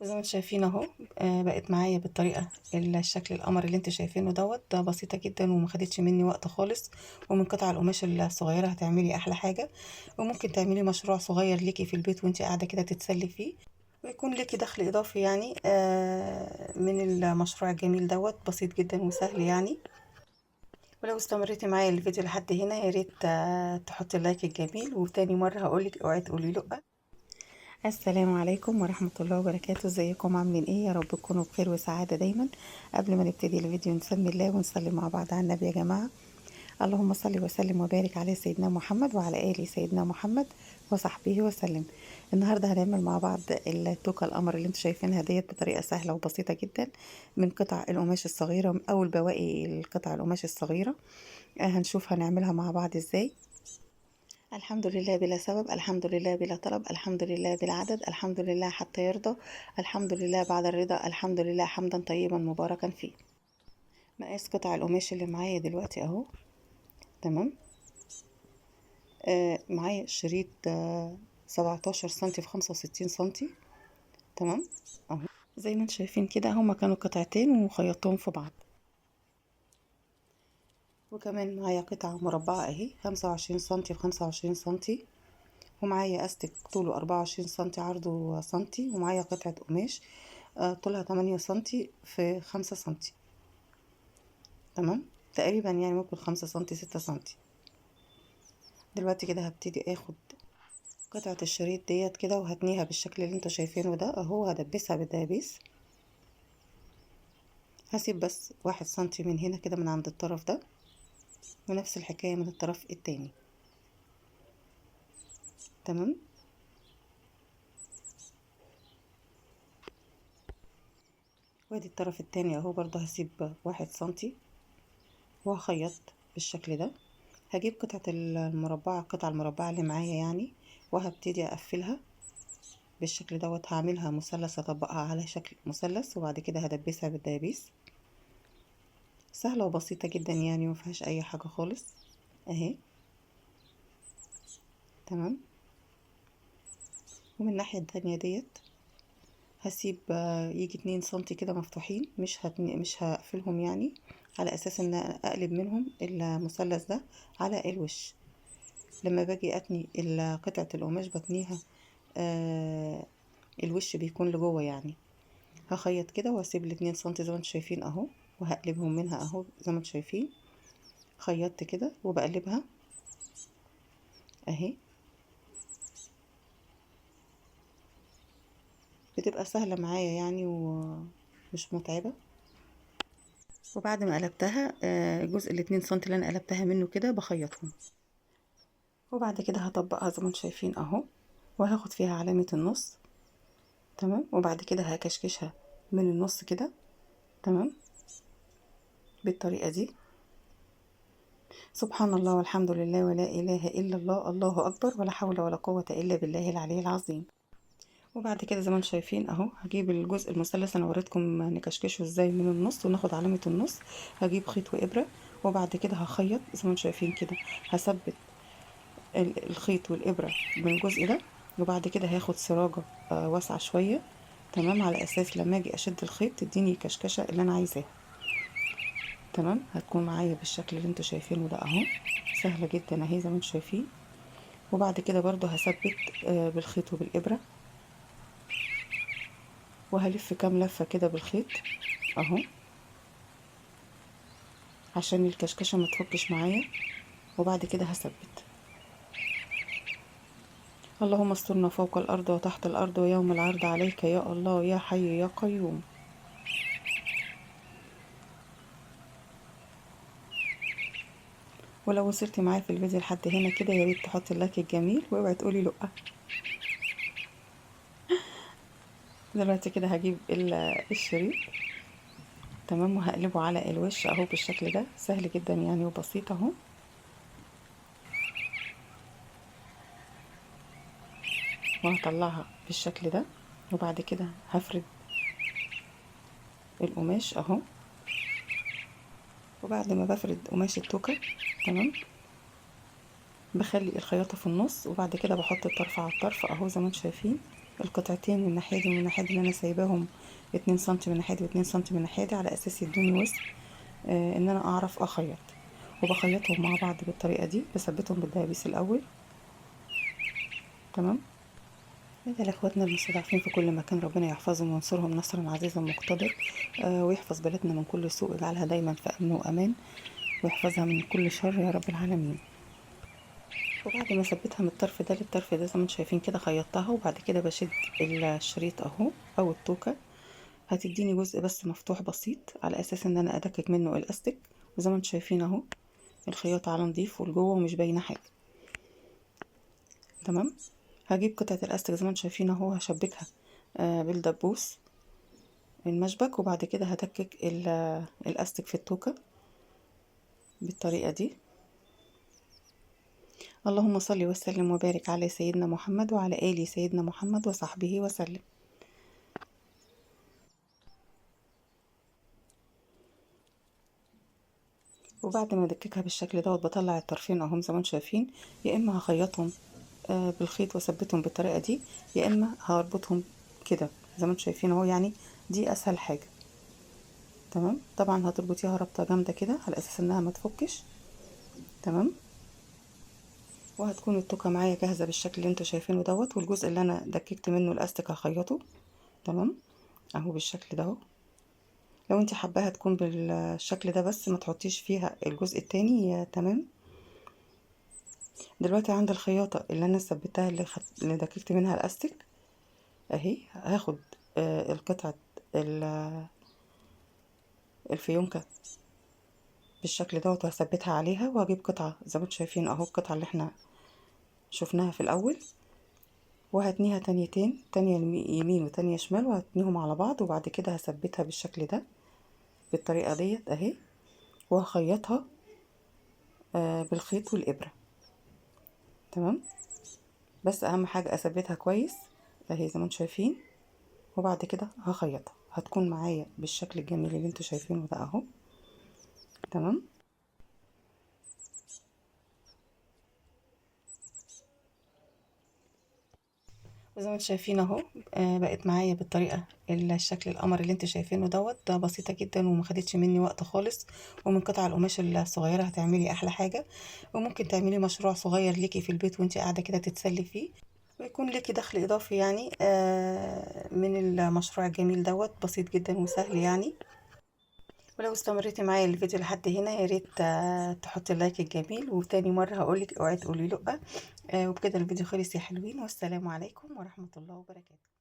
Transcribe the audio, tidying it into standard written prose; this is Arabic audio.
وزي ما انتم شايفين اهو. بقت معايا بالطريقه الشكل القمر اللي انتوا شايفينه دوت. ده بسيطه جدا وما خدتش مني وقت خالص. ومن قطع القماش الصغيره هتعملي احلى حاجه. وممكن تعملي مشروع صغير ليكي في البيت وانت قاعده كده تتسلي فيه، ويكون ليكي دخل اضافي يعني من المشروع الجميل دوت. بسيط جدا وسهل يعني. ولو استمريتي معايا الفيديو لحد هنا يا ريت تحطي اللايك الجميل. وتاني مره هقولك اوعي تقولي لا. السلام عليكم ورحمة الله وبركاته. ازيكم عاملين ايه؟ يا رب تكونوا بخير وسعادة دايما. قبل ما نبتدي الفيديو نسمي الله ونصلي مع بعض على النبي يا جماعة. اللهم صل وسلم وبارك على سيدنا محمد وعلى آل سيدنا محمد وصحبه وسلم. النهاردة هنعمل مع بعض التوكة القمر اللي انتوا شايفينها ديت بطريقة سهلة وبسيطة جدا من قطع القماش الصغيرة او البواقي القطع القماش الصغيرة. هنشوف هنعملها مع بعض ازاي. الحمد لله بلا سبب، الحمد لله بلا طلب، الحمد لله بلا عدد، الحمد لله حتى يرضى، الحمد لله بعد الرضا، الحمد لله حمدا طيبا مباركا فيه. مقاس قطع القماش اللي معايا دلوقتي اهو. تمام. معايا شريط 17 سنتي في 65 سنتي. تمام اهو. زي ما انتم شايفين كده هما كانوا قطعتين وخيطتهم في بعض. وكمان معايا قطعة مربعة اهي 25 سنتي في 25 سنتي. ومعايا استك طوله 24 سنتي عرضه سنتي. ومعايا قطعة قماش طولها 8 سنتي في 5 سنتي. تمام. تقريبا يعني ممكن 5 سنتي 6 سنتي. دلوقتي كده هبتدي اخد قطعة الشريط ديت كده وهتنيها بالشكل اللي انتوا شايفينه ده اهو. هدبسها بالدبيس. هسيب بس 1 سنتي من هنا كده من عند الطرف ده، ونفس الحكاية من الطرف التاني. تمام. وادي الطرف التاني اهو برضه هسيب 1 سنتي وهخيط بالشكل ده. هجيب قطعة المربعة، القطعة المربعة اللي معايا يعني، وهبتدي اقفلها بالشكل دوت. هعملها مثلث، اطبقها على شكل مثلث وبعد كده هدبسها بالدبيس. سهلة وبسيطة جدا يعني مفيهاش اي حاجة خالص اهي. تمام. ومن الناحية التانية ديت هسيب يجي 2 سنتي كده مفتوحين، مش هقفلهم يعني، على اساس ان اقلب منهم المثلث ده على الوش. لما باجي اتني قطعة القماش بتنيها الوش بيكون لجوه يعني. هخيط كده واسيب ال2 سنتي زي ما انتم شايفين اهو، وهقلبهم منها اهو زي ما انتم شايفين. خيطت كده وبقلبها اهي. بتبقى سهلة معايا يعني ومش متعبة. وبعد ما قلبتها الجزء ال2 سنتي اللي انا قلبتها منه كده بخيطهم. وبعد كده هطبقها زي ما انتم شايفين اهو، وهاخد فيها علامة النص. تمام. وبعد كده هكشكشها من النص كده. تمام. بالطريقة دي. سبحان الله والحمد لله ولا إله إلا الله، الله أكبر، ولا حول ولا قوة إلا بالله العلي العظيم. وبعد كده زي ما انتم شايفين اهو، هجيب الجزء المثلث انا وريتكم نكشكشه ازاي من النص وناخد علامة النص. هجيب خيط وإبرة وبعد كده هخيط زي ما انتم شايفين كده. هثبت الخيط والإبرة من الجزء ده. وبعد كده هاخد سراجة واسعة شوية. تمام. على أساس لما أجي أشد الخيط تديني كشكشة اللي أنا عايزاها. تمام. هتكون معايا بالشكل اللي انتوا شايفينه ده اهو. سهلة جدا اهي زي ما انتوا شايفين. وبعد كده برضو هثبت بالخيط وبالإبرة، وهلف كام لفة كده بالخيط اهو عشان الكشكشة ما تفكش معايا. وبعد كده هثبت. اللهم استرنا فوق الأرض وتحت الأرض ويوم العرض عليك يا الله يا حي يا قيوم. ولو وصلتي معايا في الفيديو لحد هنا كده يا ريت تحطي اللايك الجميل واوعي تقولي لأ. دلوقتي كده هجيب الشريط. تمام. وهقلبه على الوش اهو بالشكل ده. سهل جدا يعني وبسيط اهو. وهطلعها بالشكل ده. وبعد كده هفرد القماش اهو. وبعد ما بفرد قماش التوكة تمام، بخلي الخياطة في النص وبعد كده بحط الطرف على الطرف اهو زي ما انتم شايفين. القطعتين من الناحية دي ومن الناحية دي اللي انا سايباهم 2 سنتي من الناحية دي و2 سنتي من الناحية دي، على اساس يدوني وسع ان انا اعرف اخيط. وبخيطهم مع بعض بالطريقة دي، بثبتهم بالدبابيس الاول. تمام. ندعي لاخواتنا المستضعفين في كل مكان، ربنا يحفظهم وينصرهم نصرا عزيزا مقتدر، ويحفظ بلادنا من كل سوء، يجعلها دايما في امن وامان، ويحفظها من كل شر يا رب العالمين. وبعد ما ثبتها من الطرف ده للطرف ده زي ما انتم شايفين كده، خيطتها. وبعد كده بشد الشريط اهو او التوكة، هتديني جزء بس مفتوح بسيط على اساس ان انا ادكك منه الاستيك. وزي ما انتم شايفين اهو الخياطة على نضيف ولجوه ومش باينه حاجه. تمام. هجيب قطعة الاستيك زي ما انتم شايفين اهو، هشبكها بالدبوس المشبك، وبعد كده هدكك الاستيك في التوكة بالطريقة دي. اللهم صل وسلم وبارك على سيدنا محمد وعلى آل سيدنا محمد وصحبه وسلم. وبعد ما ادككها بالشكل دوت بطلع الطرفين اهم زي ما انتم شايفين. يا اما هخيطهم بالخيط واثبتهم بالطريقه دي، يا اما هربطهم كده زي ما انتم شايفين اهو. يعني دي اسهل حاجه. تمام. طبعا هتربطيها ربطه جامده كده على اساس انها ما تفكش. تمام. وهتكون التوكه معايا جاهزه بالشكل اللي انتم شايفينه دوت. والجزء اللي انا دككت منه الاستيك هخيطه. تمام. اهو بالشكل ده اهو. لو انت حباها تكون بالشكل ده بس ما تحطيش فيها الجزء التاني. تمام. دلوقتي عند الخياطة اللي انا ثبتها اللي دككت منها الاستيك اهي، هاخد القطعة الفيونكة بالشكل دوت وهثبتها عليها، وهجيب قطعة زي ما انتم شايفين اهو، القطعة اللي احنا شفناها في الاول، وهتنيها تانيتين، تانية يمين وتانية شمال، وهتنيهم على بعض. وبعد كده هثبتها بالشكل ده بالطريقة ديت اهي، وهخيطها بالخيط والإبرة. تمام. بس اهم حاجة اثبتها كويس اهي زي ما انتم شايفين. وبعد كده هخيطها، هتكون معايا بالشكل الجميل اللي انتوا شايفينه ده اهو. تمام. وزي ما انتوا شايفين اهو بقت معايا بالطريقه الشكل القمر اللي انتوا شايفينه دوت. ده بسيطه جدا وما خدتش مني وقت خالص. ومن قطع القماش الصغيره هتعملي احلى حاجه. وممكن تعملي مشروع صغير ليكي في البيت وانتي قاعده كده تتسلي فيه، ويكون ليكي دخل اضافي يعني من المشروع الجميل دوت. بسيط جدا وسهل يعني. ولو استمريتي معايا الفيديو لحد هنا يا ريت تحطي اللايك الجميل. وتاني مرة هقولك اوعي تقولي لأ. وبكده الفيديو خلص يا حلوين، والسلام عليكم ورحمة الله وبركاته.